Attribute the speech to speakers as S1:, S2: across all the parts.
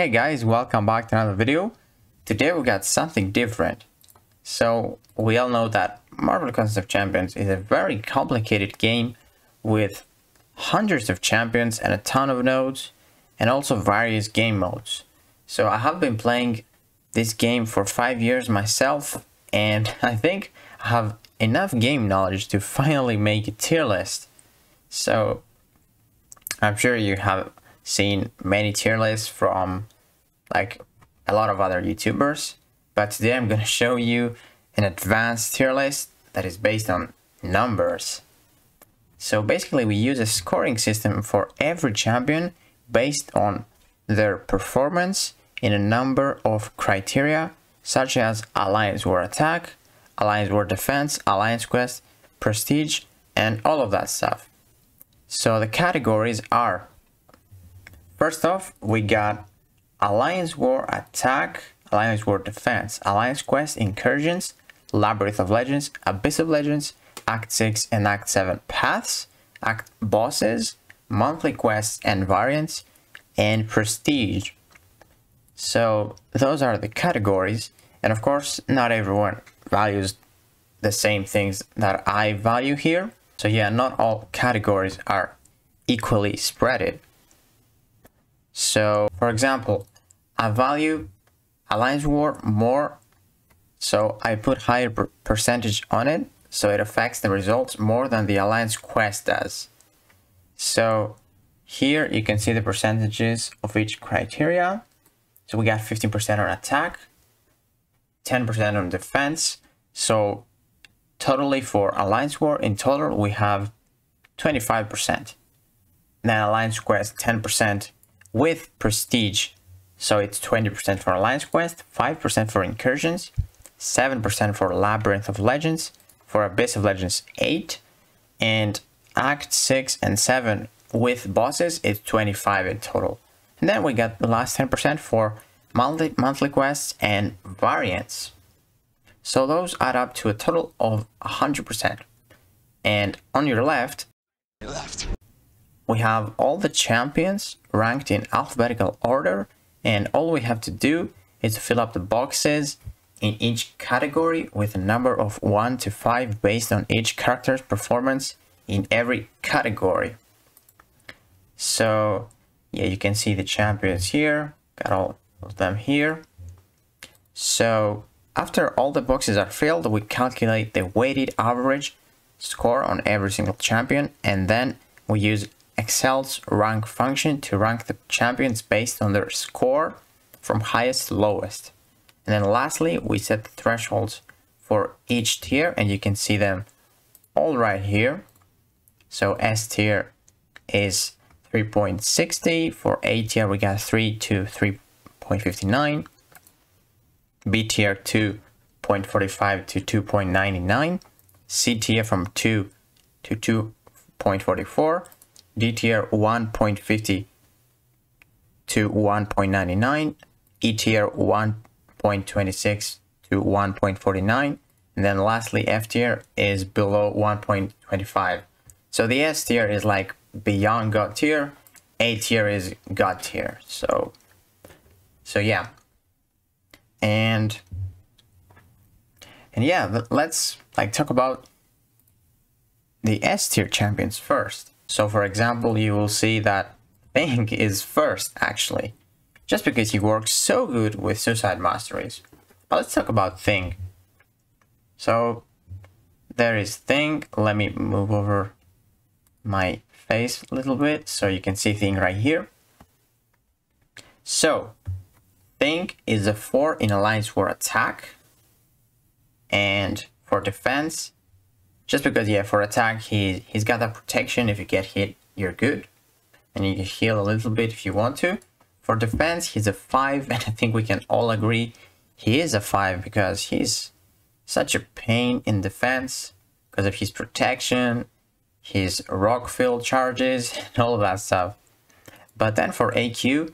S1: Hey guys, welcome back to another video. Today we got something different. So we all know that Marvel Contest of Champions is a very complicated game with hundreds of champions and a ton of nodes and also various game modes. So I have been playing this game for 5 years myself, and I think I have enough game knowledge to finally make a tier list. So I'm sure you have seen many tier lists from like a lot of other YouTubers, but today I'm going to show you an advanced tier list that is based on numbers. So basically we use a scoring system for every champion based on their performance in a number of criteria such as Alliance War Attack, Alliance War Defense, Alliance Quest, Prestige, and all of that stuff. So the categories are: first off, we got Alliance War Attack, Alliance War Defense, Alliance Quest, Incursions, Labyrinth of Legends, Abyss of Legends, Act 6 and Act 7 Paths, Act Bosses, Monthly Quests and Variants, and Prestige. So those are the categories, and of course not everyone values the same things that I value here. So yeah, not all categories are equally spreaded. So for example, I value Alliance War more, so I put higher percentage on it, so it affects the results more than the Alliance Quest does. So here you can see the percentages of each criteria. So we got 15% on attack, 10% on defense. So totally for Alliance War, in total we have 25%. Then Alliance Quest 10% with Prestige. So it's 20% for Alliance Quest, 5% for Incursions, 7% for Labyrinth of Legends, for Abyss of Legends 8, and Act 6 and 7 with bosses, it's 25 in total. And then we got the last 10% for monthly quests and variants. So those add up to a total of 100%. And on your left, we have all the champions ranked in alphabetical order, and all we have to do is to fill up the boxes in each category with a number of 1 to 5 based on each character's performance in every category. So yeah, you can see the champions here, got all of them here. So after all the boxes are filled, we calculate the weighted average score on every single champion, and then we use Excel's rank function to rank the champions based on their score from highest to lowest. And then lastly, we set the thresholds for each tier, and you can see them all right here. So S tier is 3.60, for A tier we got 3 to 3.59, B tier 2.45 to 2.99, C tier from 2 to 2.44, D tier 1.50 to 1.99, E tier 1.26 to 1.49, and then lastly F tier is below 1.25. So the S tier is like beyond God tier, A tier is God tier. So yeah. And yeah, let's like talk about the S tier champions first. So for example, you will see that Thing is first actually, just because he works so good with Suicide Masteries. But let's talk about Thing. So there is Thing. Let me move over my face a little bit so you can see Thing right here. So Thing is a 4 in Alliance War Attack, and for defense, just because yeah, for attack he's got that protection. If you get hit, you're good, and you can heal a little bit if you want to. For defense, he's a 5, and I think we can all agree he is a 5 because he's such a pain in defense because of his protection, his rock-filled charges, and all of that stuff. But then for AQ,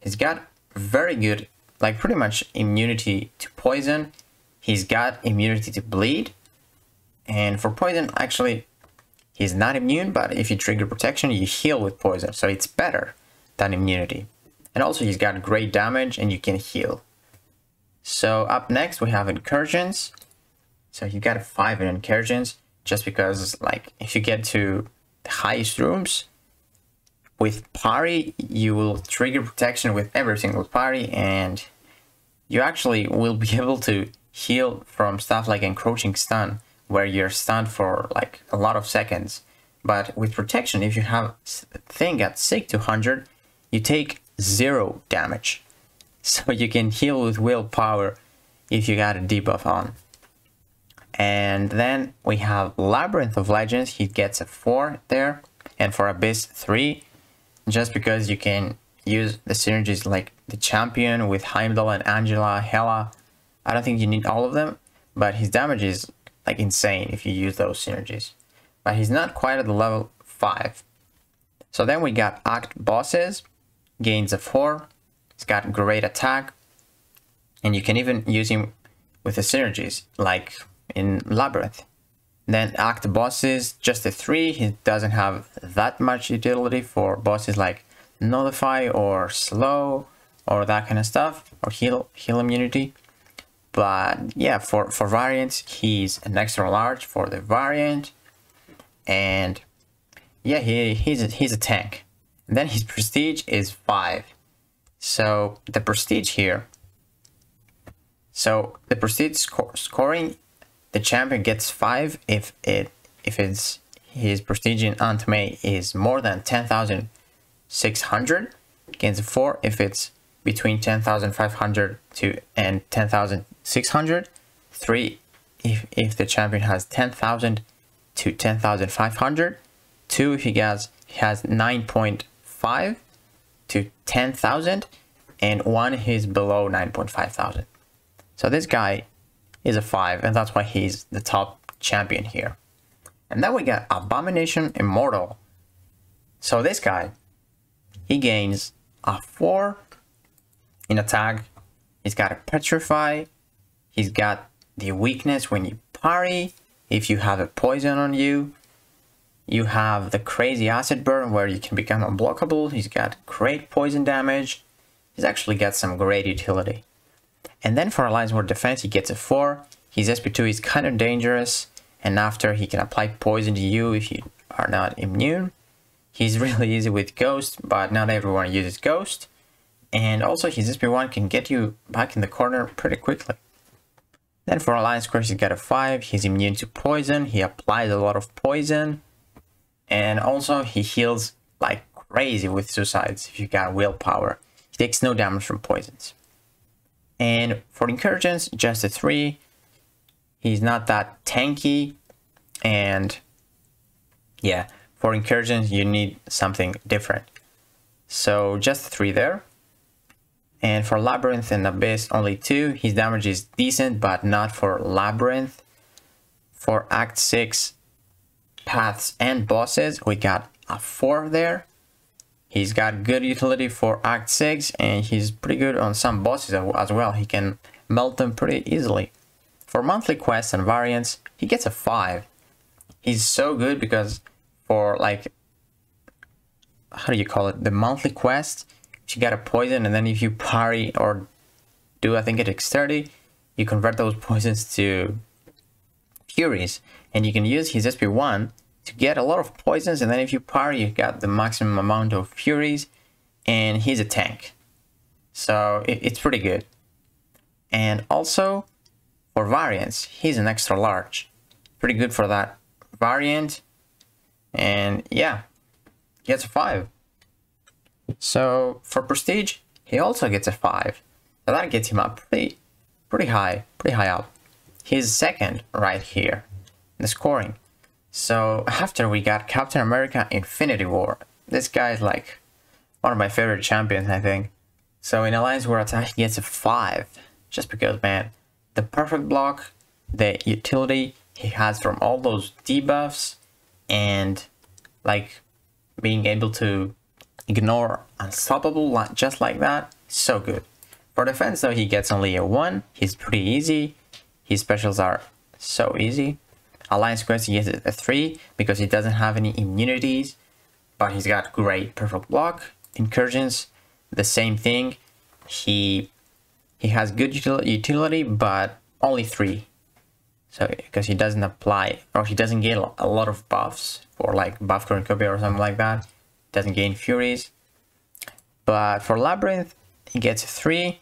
S1: he's got very good, like pretty much immunity to poison. He's got immunity to bleed. And for poison, actually, he's not immune, but if you trigger protection, you heal with poison. So it's better than immunity. And also he's got great damage and you can heal. So up next we have incursions. So you got a 5 in incursions just because like if you get to the highest rooms with parry, you will trigger protection with every single parry, and you actually will be able to heal from stuff like encroaching stun, where you're stunned for like a lot of seconds. But with protection, if you have thing at 600, you take 0 damage. So you can heal with willpower if you got a debuff on. And then we have Labyrinth of Legends. He gets a 4 there, and for Abyss 3, just because you can use the synergies like the champion with Heimdall and Angela, Hela. I don't think you need all of them, but his damage is like insane if you use those synergies. But he's not quite at the level 5. So then we got Act Bosses, gains a 4. He's got great attack, and you can even use him with the synergies like in Labyrinth. Then Act Bosses, just a 3. He doesn't have that much utility for bosses like Nullify or Slow or that kind of stuff, or heal immunity. But yeah, for variants, he's an extra large for the variant. And yeah, he's a tank. And then his prestige is 5. So the prestige here. So the prestige scoring, the champion gets 5 if his prestige in Ultimate is more than 10,600. Gains a 4 if it's between 10,500 and 10,600. 3 if the champion has 10,000 to 10,500. 2 if he has 9.5 to 10,000, and 1 he's below 9.5 thousand. So this guy is a 5, and that's why he's the top champion here. And then we got Abomination Immortal. So this guy, he gains a 4 in attack. He's got a Petrify. He's got the weakness when you parry. If you have a poison on you, you have the crazy acid burn where you can become unblockable. He's got great poison damage. He's actually got some great utility. And then for Alliance War Defense, he gets a 4. His SP2 is kind of dangerous, and after he can apply poison to you if you are not immune. He's really easy with Ghost, but not everyone uses Ghost. And also his SP1 can get you back in the corner pretty quickly. Then for Alliance Curse, he's got a 5. He's immune to poison. He applies a lot of poison. And also he heals like crazy with suicides if you got willpower. He takes no damage from poisons. And for incursions, just a 3. He's not that tanky. And yeah, for incursions, you need something different. So just 3 there. And for Labyrinth and Abyss, only 2. His damage is decent, but not for Labyrinth. For Act 6, Paths and Bosses, we got a 4 there. He's got good utility for Act 6, and he's pretty good on some bosses as well. He can melt them pretty easily. For monthly quests and variants, he gets a 5. He's so good because for like, how do you call it? The monthly quest, you got a poison, and then if you parry or do, I think it takes 30, you convert those poisons to Furies, and you can use his SP1 to get a lot of poisons, and then if you parry, you got the maximum amount of Furies, and he's a tank. So it's pretty good. And also for variants, he's an extra large. Pretty good for that variant. And yeah, he gets a 5. So for prestige, he also gets a 5. So that gets him up pretty high up. He's second right here in the scoring. So after we got Captain America Infinity War. This guy is like one of my favorite champions, I think. So in Alliance War Attack, he gets a 5. Just because, man, the perfect block, the utility he has from all those debuffs, and like being able to ignore unstoppable just like that, so good. For defense though, he gets only a 1. He's pretty easy. His specials are so easy. Alliance Quest, he gets a 3 because he doesn't have any immunities, but he's got great perfect block. Incursions, the same thing. He has good utility, but only 3. So because he doesn't apply, or he doesn't get a lot of buffs, or like buff cornucopia or something like that. Doesn't gain furies. But for Labyrinth, he gets 3,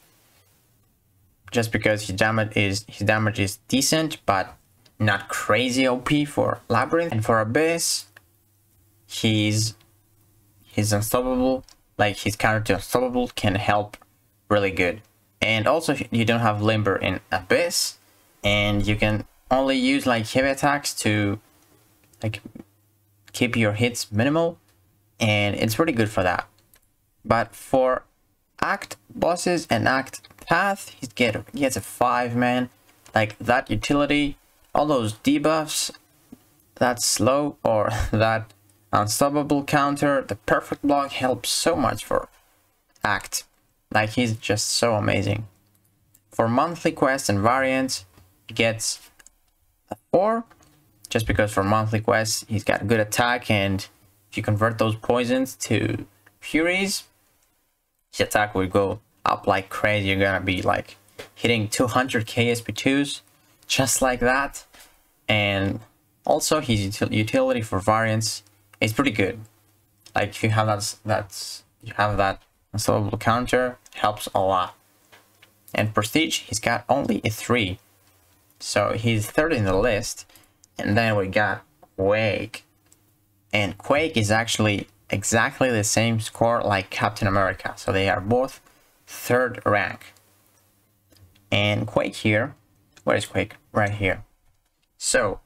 S1: just because his damage is decent, but not crazy OP for Labyrinth. And for Abyss, he's unstoppable. Like his counter to unstoppable can help really good. And also you don't have limber in Abyss, and you can only use like heavy attacks to like keep your hits minimal, and it's pretty good for that. But for Act bosses and Act path, he gets a 5, man. Like that utility, all those debuffs, that slow or that unstoppable counter, the perfect block helps so much for Act. Like he's just so amazing. For monthly quests and variants, he gets a 4, just because for monthly quests he's got good attack, and if you convert those poisons to furies, his attack will go up like crazy. You're gonna be like hitting 200 KSP2s just like that. And also his utility for variants is pretty good. Like if you have that unstoppable counter, helps a lot. And prestige, he's got only a 3, so he's 3rd in the list. And then we got Quake, and Quake is actually exactly the same score like Captain America, so they are both 3rd rank. And Quake here, where is Quake? Right here. So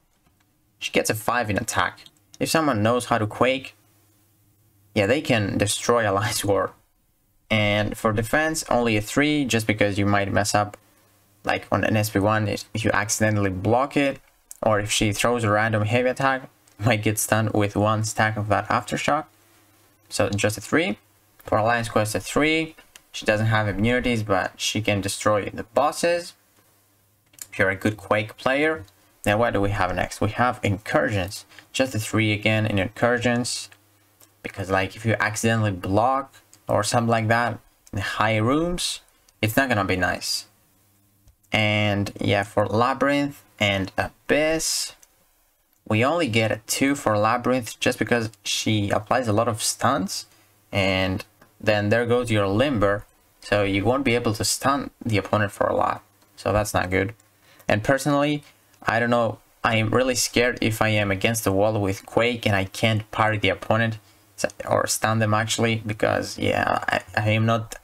S1: she gets a 5 in attack. If someone knows how to Quake, yeah, they can destroy a Light Sword. And for defense, only a 3, just because you might mess up, like on an SP1, if you accidentally block it, or if she throws a random heavy attack, you might get stunned with 1 stack of that aftershock. So just a 3. For Alliance Quest, a 3. She doesn't have immunities, but she can destroy the bosses. If you're a good Quake player. Then what do we have next? We have Incursions. Just a 3 again in Incursions. Because like if you accidentally block or something like that in high rooms, it's not gonna be nice. And yeah, for Labyrinth and Abyss, we only get a 2 for Labyrinth, just because she applies a lot of stuns, and then there goes your limber, so you won't be able to stun the opponent for a lot, so that's not good. And personally, I don't know, I am really scared if I am against the wall with Quake and I can't parry the opponent or stun them actually, because yeah, I am not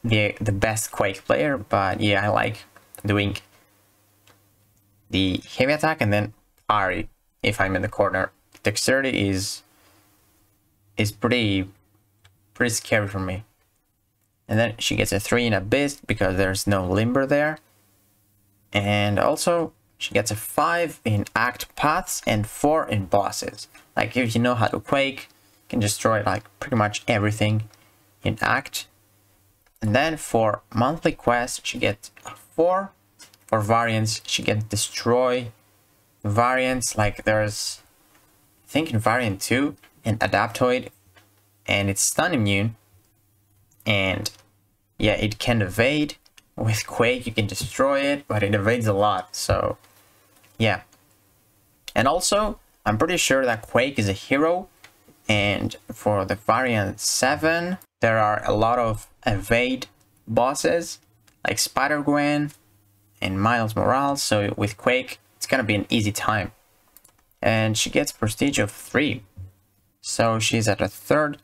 S1: the best Quake player, but yeah, I like doing the heavy attack and then parry if I'm in the corner. Dexterity is pretty scary for me. And then she gets a 3 in Abyss because there's no limber there. And also she gets a 5 in Act Paths and 4 in Bosses. Like if you know how to Quake, you can destroy like pretty much everything in Act. And then for monthly quests, she gets a 4. For variants, she gets Destroy. Variants, like there's, I think in variant 2, an Adaptoid, and it's stun immune. And yeah, it can evade. With Quake, you can destroy it, but it evades a lot, so yeah. And also, I'm pretty sure that Quake is a hero, and for the variant 7, there are a lot of evade bosses, like Spider-Gwen and Miles Morales, so with Quake, it's gonna be an easy time. And she gets prestige of 3, so she's at a 3rd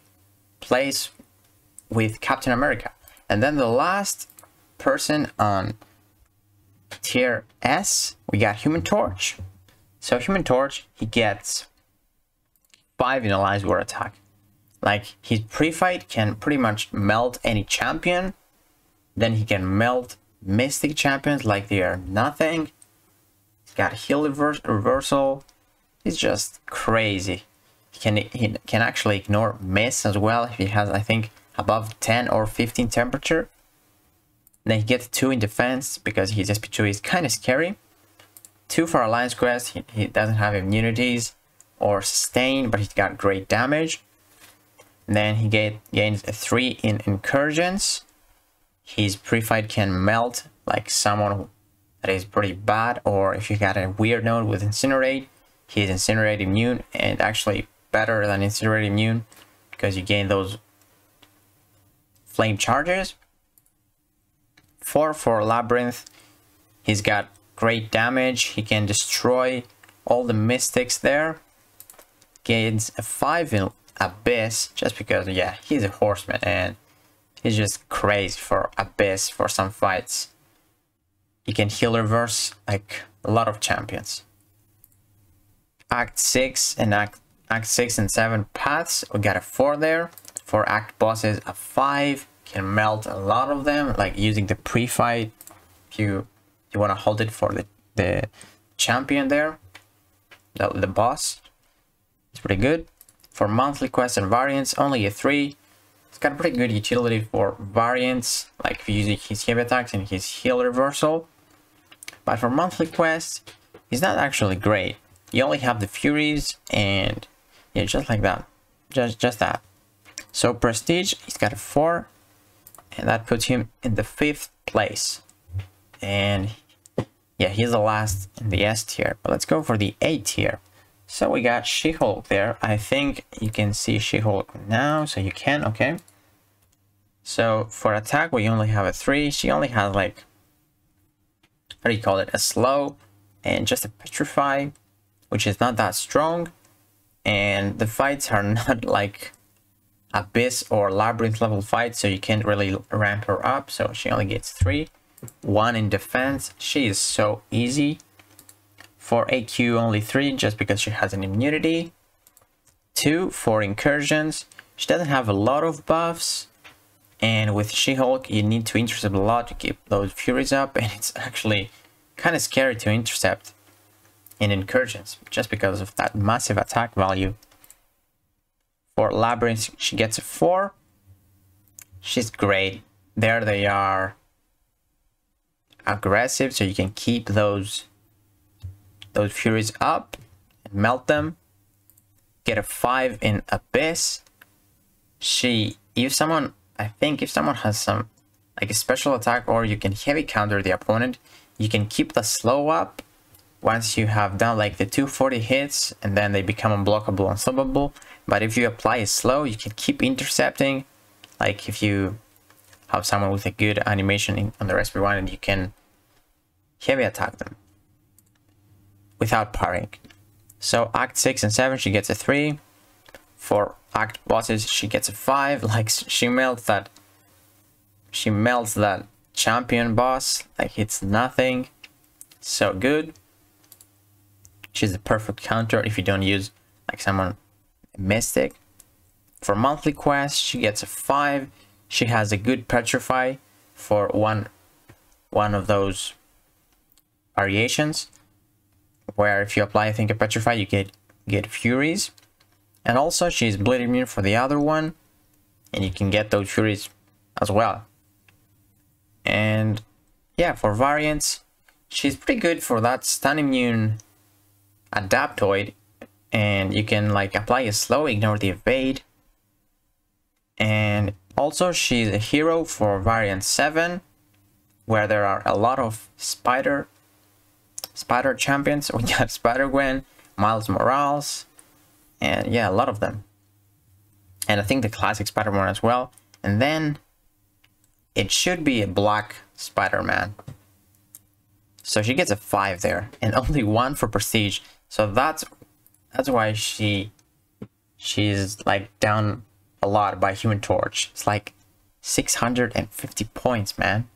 S1: place with Captain America. And then the last person on tier S, we got Human Torch. So Human Torch, he gets 5 in Alliance War attack. Like his pre-fight can pretty much melt any champion. Then he can melt Mystic champions like they are nothing. He's got heal reversal. He's just crazy. He can actually ignore miss as well if he has, I think, above 10 or 15 temperature. Then he gets 2 in defense because his SP2 is kind of scary. 2 for Alliance Quest, he doesn't have immunities or sustain, but he's got great damage. Then he gains a 3 in incursions. His pre-fight can melt like someone that is pretty bad, or if you got a weird node with incinerate, he's incinerate immune, and actually better than incinerate immune because you gain those flame charges. 4 for Labyrinth. He's got great damage. He can destroy all the mystics there. Gains a 5 in Abyss just because, yeah, he's a horseman and he's just crazy for Abyss for some fights. He can heal reverse like a lot of champions. Act 6 and Act 6 and 7 paths. We got a 4 there. For Act bosses, a 5. Can melt a lot of them, like using the pre-fight. If you want to hold it for the champion there, the boss. It's pretty good. For monthly quests and variants, only a 3. It's got pretty good utility for variants, like if you're using his heavy attacks and his heal reversal. But for monthly quests, he's not actually great. You only have the Furies and yeah, just like that. Just that. So prestige, he's got a 4. And that puts him in the 5th place. And yeah, he's the last in the S tier. But let's go for the A tier. So we got She-Hulk there. I think you can see She-Hulk now. So you can, okay. So for attack, we only have a 3. She only has like, what do you call it? A slow and just a petrify, which is not that strong. And the fights are not like Abyss or Labyrinth level fight, so you can't really ramp her up. So she only gets 3. 1 in defense. She is so easy. For AQ, only 3 just because she has an immunity. 2 for incursions. She doesn't have a lot of buffs, and with She-Hulk you need to intercept a lot to keep those furies up, and it's actually kind of scary to intercept in incursions just because of that massive attack value. For Labyrinth, she gets a 4. She's great. There they are aggressive, so you can keep those furies up and melt them. Get a 5 in Abyss. If someone has some like a special attack, or you can heavy counter the opponent, you can keep the slow up once you have done like the 240 hits, and then they become unblockable, unstoppable. But if you apply a slow, you can keep intercepting. Like if you have someone with a good animation on the SP1, and you can heavy attack them without parrying. So Act 6 and 7, she gets a 3. For Act bosses, she gets a 5. Like she melts that champion boss like it's nothing. So good. She's the perfect counter if you don't use like someone mystic. For monthly quests, she gets a 5. She has a good petrify for one of those variations, where if you apply, I think, a petrify, you get furies. And also she's bleed immune for the other one, and you can get those furies as well. And yeah, for variants, she's pretty good for that stun immune adaptoid, and you can like apply a slow, ignore the evade. And also she's a hero for variant 7, where there are a lot of spider champions. We got Spider-Gwen, Miles Morales, and yeah, a lot of them. And I think the classic Spider-Man as well. And then it should be a black Spider-Man. So she gets a 5 there, and only 1 for prestige. So that's why she's like down a lot by Human Torch. It's like 650 points, man.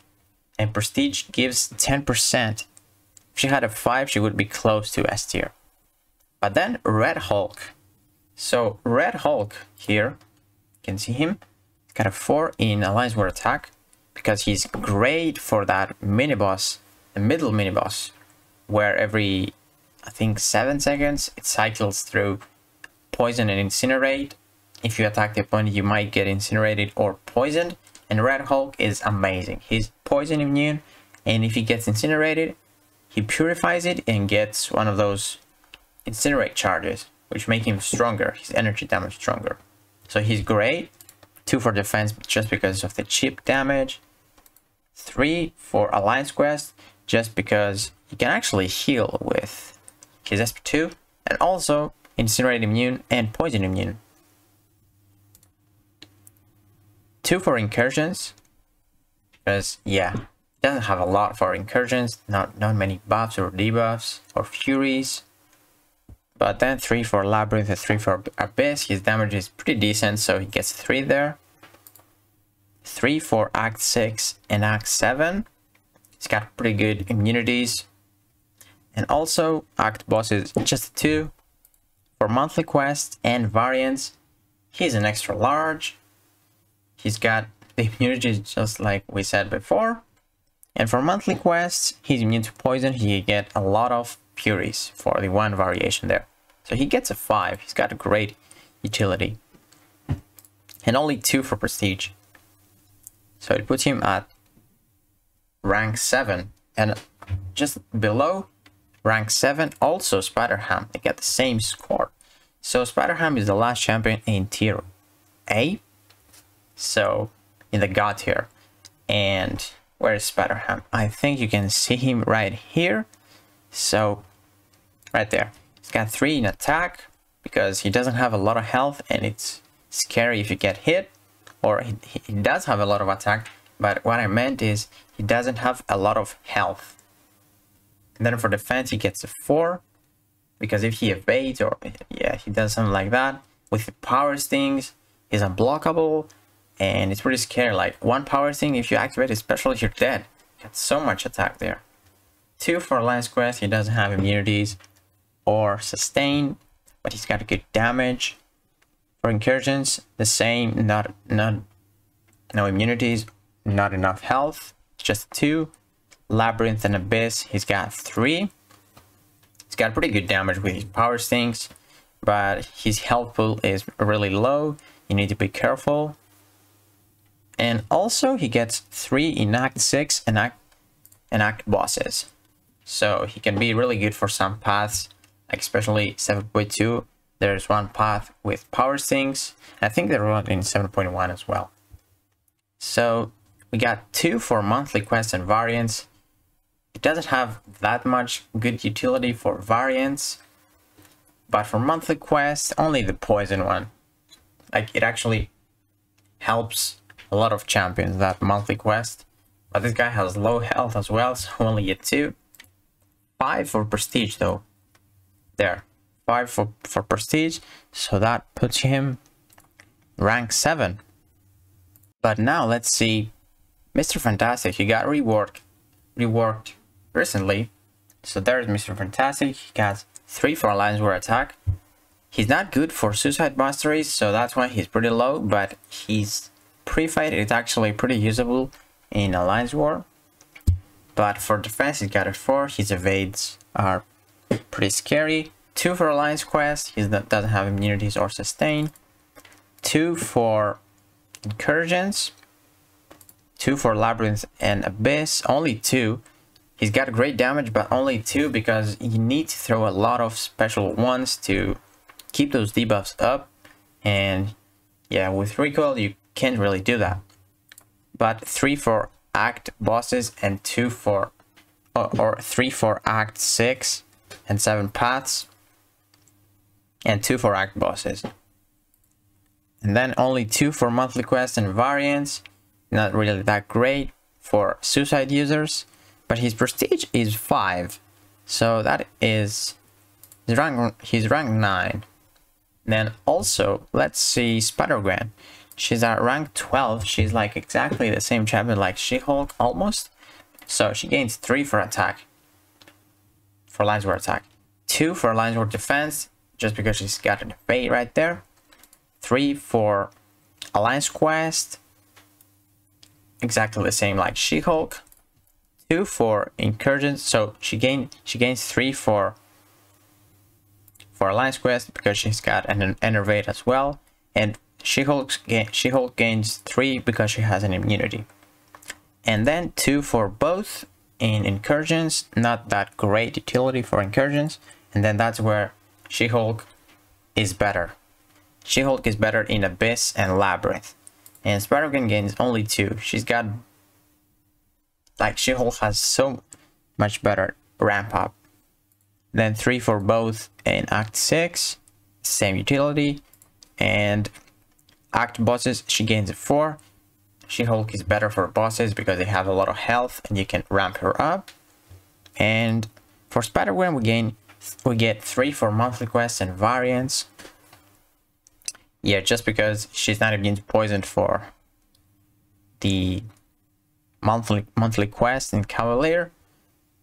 S1: And prestige gives 10%. If she had a 5, she would be close to S tier. But then Red Hulk. So Red Hulk here, you can see him. He's got a 4 in Alliance War attack because he's great for that mini boss, the middle mini boss, where every, I think, 7 seconds it cycles through poison and incinerate. If you attack the opponent, you might get incinerated or poisoned. And Red Hulk is amazing. He's poison immune, and if he gets incinerated, he purifies it and gets one of those incinerate charges, which make him stronger, his energy damage stronger. So he's great. 2 for defense just because of the chip damage, 3 for Alliance Quest just because he can actually heal with his SP2, and also Incinerate Immune and Poison Immune. 2 for Incursions, because yeah, doesn't have a lot for Incursions, not many buffs or debuffs or Furies. But then 3 for Labyrinth and 3 for Abyss. His damage is pretty decent, so he gets 3 there. 3 for Act 6 and Act 7. He's got pretty good immunities. And also Act bosses just 2. For monthly quests and variants, he's an extra large. He's got the immunities just like we said before. And for monthly quests, he's immune to poison. He get a lot of Furies for the 1 variation there. So he gets a 5. He's got a great utility. And only 2 for prestige. So it puts him at rank 7. And just below rank 7, also Spider-Ham. They get the same score. So Spider-Ham is the last champion in tier A. So in the God tier. And where is Spider-Ham? I think you can see him right here. So right there. He's got 3 in attack because he doesn't have a lot of health, and it's scary if you get hit. Or he does have a lot of attack, but what I meant is he doesn't have a lot of health. And then for defense he gets a 4 because if he evades or yeah, he does something like that with the power stings, he's unblockable, and it's pretty scary. Like 1 power sting, if you activate it, especially, you're dead. Got so much attack there. 2 for Alliance Quest. He doesn't have immunities or sustain, but he's got good damage. For Incursions, the same, no immunities, not enough health, just 2. Labyrinth and Abyss, he's got 3. He's got pretty good damage with his power stings, but his health pool is really low. You need to be careful. And also he gets 3 in Act 6 and Act bosses. So he can be really good for some paths, like especially 7.2. There's 1 path with power stings. I think they're one in 7.1 as well. So we got 2 for monthly quests and variants. It doesn't have that much good utility for variants, but for monthly quests, only the poison one. Like it actually helps a lot of champions, that monthly quest. But this guy has low health as well, so only get 2. 5 for prestige though. There. 5 for prestige, so that puts him rank 7. But now let's see Mr. Fantastic. He got reworked recently. So there's Mr. Fantastic. He got 3 for Alliance War attack. He's not good for suicide masteries, so that's why he's pretty low, but his pre-fight is actually pretty usable in Alliance War. But for defense he's got a 4. His evades are pretty scary. 2 for Alliance Quest, he doesn't have immunities or sustain. 2 for Incursions. 2 for Labyrinth and Abyss, only 2. He's got great damage, but only 2 because you need to throw a lot of special ones to keep those debuffs up. And yeah, with recoil you can't really do that. But 3 for Act bosses and 2 for or 3 for Act 6 and 7 paths. And 2 for Act bosses. And then only 2 for monthly quests and variants. Not really that great for suicide users. But his prestige is 5. So that is he's rank 9. Then also let's see Spider-Gwen. She's at rank 12. She's like exactly the same champion like She-Hulk almost. So she gains 3 for attack. For Alliance War attack. 2 for Alliance War defense. Just because she's got an evade right there. 3 for Alliance Quest. Exactly the same like She-Hulk. 2 for Incursions. So she gains 3 for Alliance Quest because she's got an evade as well. And She-Hulk gains 3 because she has an immunity. And then 2 for both in Incursions. Not that great utility for Incursions. And then that's where She-Hulk is better. She-Hulk is better in Abyss and Labyrinth. and Spider-Gwen gains only 2. She's got, like, She-Hulk has so much better ramp up. Then 3 for both in Act 6, same utility, and Act bosses, she gains a 4. She-Hulk is better for bosses because they have a lot of health and you can ramp her up. And for Spider-Gwen we get 3 for monthly quests and variants. Yeah, just because she's not immune to poison for the monthly quest in Cavalier,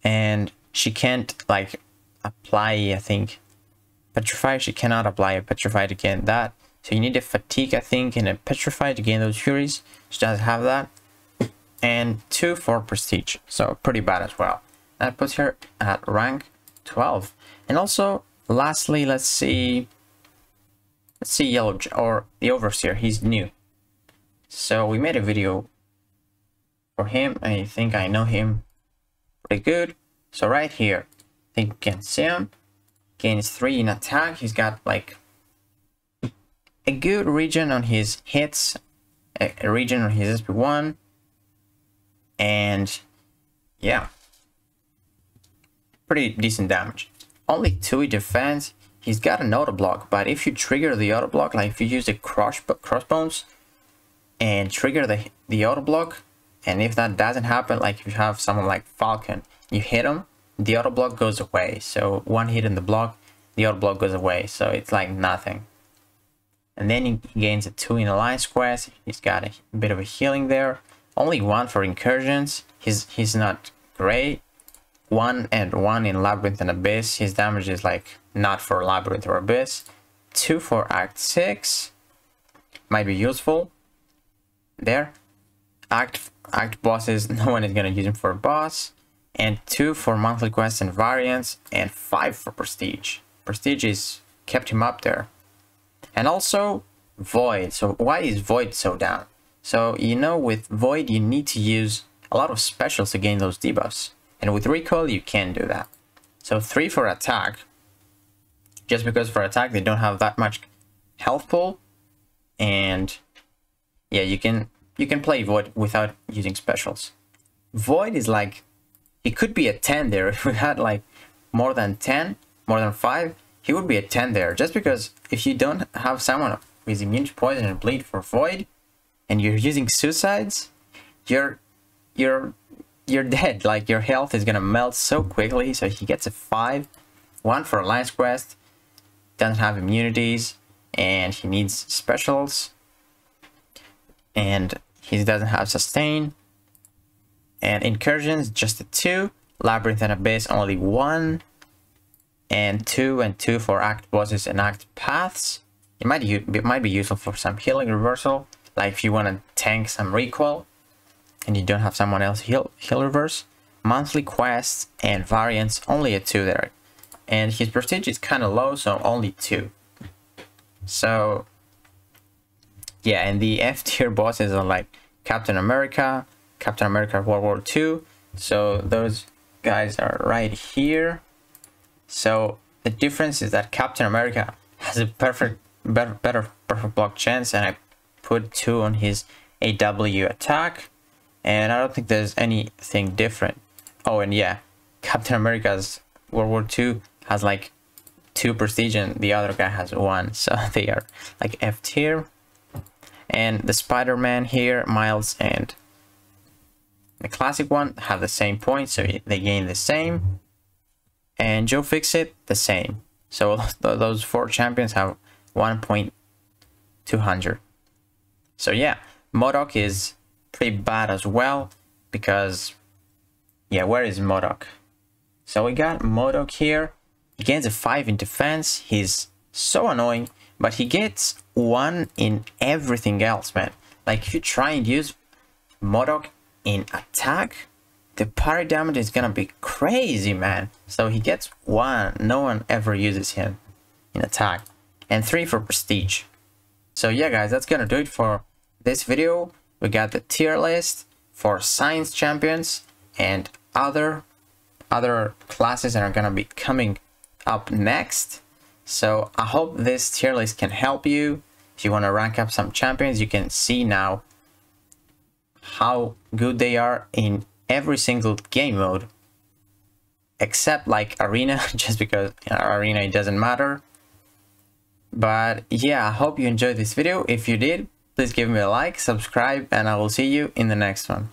S1: and she can't like apply, I think, Petrify. She cannot apply a Petrify to gain that. So you need a Fatigue, I think, and a Petrify to gain those Furies. She doesn't have that. And 2 for Prestige, so pretty bad as well. That puts her at rank 12. And also, lastly, let's see Yellow, or the Overseer. He's new, so we made a video for him. I think I know him pretty good. So right here, I think you can see him. Gains 3 in attack. He's got like a good region on his hits, a region on his SP1, and yeah, pretty decent damage. Only 2 in defense. He's got an auto block, but if you trigger the auto block, like if you use the crossbones and trigger the auto block, and if that doesn't happen, like if you have someone like Falcon, you hit him, the auto block goes away. So 1 hit in the block, the auto block goes away. So it's like nothing. And then he gains a 2 in Alliance quest. He's got a bit of a healing there. Only 1 for incursions. He's not great. 1 and 1 in Labyrinth and Abyss. His damage is like not for Labyrinth or Abyss. 2 for Act 6. Might be useful. There. Act bosses, no one is gonna use him for a boss. And 2 for monthly quests and variants, and 5 for Prestige. Prestige is kept him up there. And also Void. So why is Void so down? So you know, with Void you need to use a lot of specials to gain those debuffs. And with Recoil you can't do that. So 3 for attack. Just because for attack they don't have that much health pool. And yeah, you can play Void without using specials. Void is like, he could be a 10 there. If we had like more than 10, more than 5, he would be a 10 there. Just because if you don't have someone who is immune to poison and bleed for Void, and you're using suicides, you're dead. Like your health is gonna melt so quickly. So he gets a 5. 1 for Alliance quest, doesn't have immunities, and he needs specials, and he doesn't have sustain. And incursions, just a 2. Labyrinth and Abyss, only 1. And 2 and 2 for Act bosses and Act paths. It might be useful for some healing reversal, like if you want to tank some recoil and you don't have someone else heal reverse. Monthly quests and variants, only a 2 there. And his prestige is kind of low, so only 2. So yeah, and the F tier bosses are like Captain America World War II. So those guys are right here. So the difference is that Captain America has a better perfect block chance, and I put 2 on his AW attack, and I don't think there's anything different. Oh, and yeah, Captain America's World War II has like 2 prestige and the other guy has 1, so they are like F tier. And the Spider-Man here, Miles and the classic one have the same points, so they gain the same. And Joe Fixit, the same. So those 4 champions have 1.200. So yeah, Modok is pretty bad as well, because yeah, where is Modok? So we got Modok here. He gains a 5 in defense. He's so annoying, but he gets 1 in everything else, man. Like if you try and use Modok in attack, the parry damage is gonna be crazy, man. So he gets 1. No one ever uses him in attack. And 3 for prestige. So yeah, guys, that's gonna do it for this video. We got the tier list for science champions and other classes that are gonna be coming up next. So I hope this tier list can help you. If you want to rank up some champions, you can see now how good they are in every single game mode, except like arena, just because arena it doesn't matter. But yeah, I hope you enjoyed this video. If you did, please give me a like, subscribe, and I will see you in the next one.